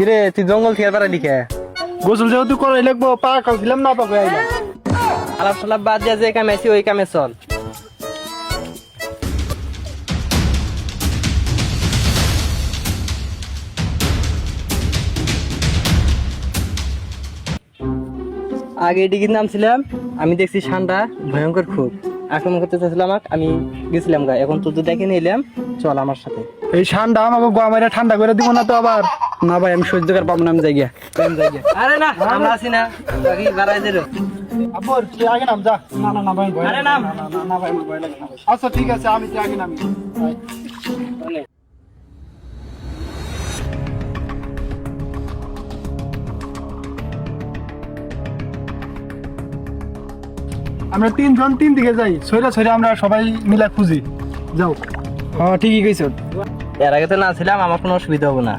কিরে তুই জঙ্গল থেকে পারা লিখে গোসল যেহেতু করাই লাগবো পাকাল ছিলাম না পাকা আলাপ সালাপ বাদ দিয়া যে কামে আছি ওই কামে চল। আগে ডিগির নাম ছিলাম, আমি দেখছি ঠান্ডা ভয়ঙ্কর খুব আক্রমণ করতে চাইছিল আমাকে, আমি গেছিলাম গা। এখন তুই দেখে নিলাম, চল আমার সাথে। এই ঠান্ডা আমাকে গোয়ামাইরা ঠান্ডা করে দিব না তো আবার। না ভাই আমি সহ্য করে পাবো না, আমি যাই গিয়া। আরে না আমরা আছি না, বাকি বাড়াই দিল। আব্বর তুই আগে নাম যা। না না না ভাই ভয় আরে লাগে নাম। না, না না ভাই আমার ভয় লাগে না ভাই। আচ্ছা ঠিক আছে আমি তুই আগে নামি। আমরা তিনজন তিন দিকে যাই, ছয়টা ছয়টা আমরা সবাই মিলা খুঁজি। যাও। হ্যাঁ ঠিকই কইছ। এর আগে তো না ছিলাম, আমার কোনো অসুবিধা হবে না।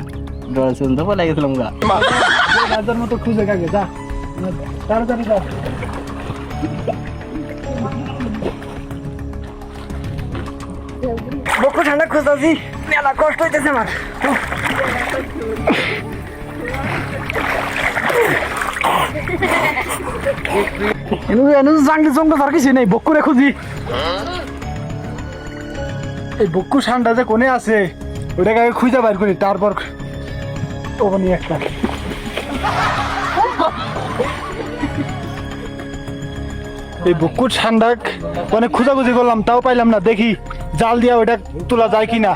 ডরে শুনতে বলে গেছিলাম গা। রাজার মতো খুঁজে কাকে যা তাড়াতাড়ি যা। বকু ঠান্ডা খুঁজতেছি, মেলা কষ্ট হইতেছে আমার। কিছু নেই, বক্কুরে খুঁজি। এই বক্কু ঠান্ডা যে কোনে আছে ওটাকে আগে খুঁজে বাইর করি, তারপর ওখানে একটা এই বক্কু ঠান্ডা অনেক খুঁজাখুঁজি করলাম, তাও পাইলাম না। দেখি জাল দিয়া ওটা তোলা যায় কিনা।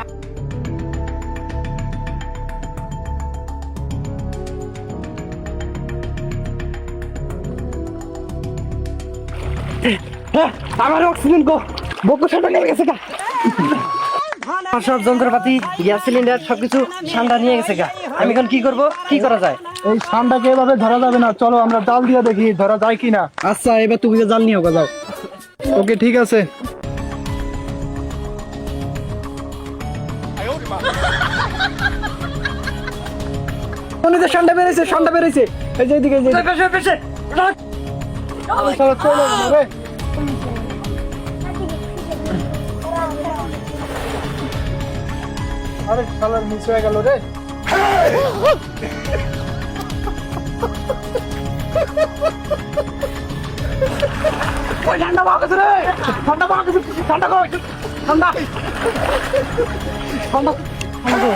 আমার অক্সিজেন গো, বকু ঠান্ডা লেগে গেছে গা। সব যন্ত্রপাতি, গ্যাস সিলিন্ডার সবকিছু ঠান্ডা নিয়ে গেছে গা। আমি এখন কি করব, কি করা যায়? এই ঠান্ডাকে এভাবে ধরা যাবে না, চলো আমরা জাল দিয়া দেখি ধরা যায় কিনা। আচ্ছা এবার তুমি জাল নিয়ে যাও। ওকে ঠিক আছে। ঠান্ডা বেড়েছে, ঠান্ডা বেড়েছে। এই যে এদিকে চলো চলো রে। আরে শালার মিস হয়ে গেল রে। ঠান্ডা পাওয়া গেছে রে, ঠান্ডা পাওয়া গেছে, ঠান্ডা কই, ঠান্ডা ঠান্ডা ঠান্ডা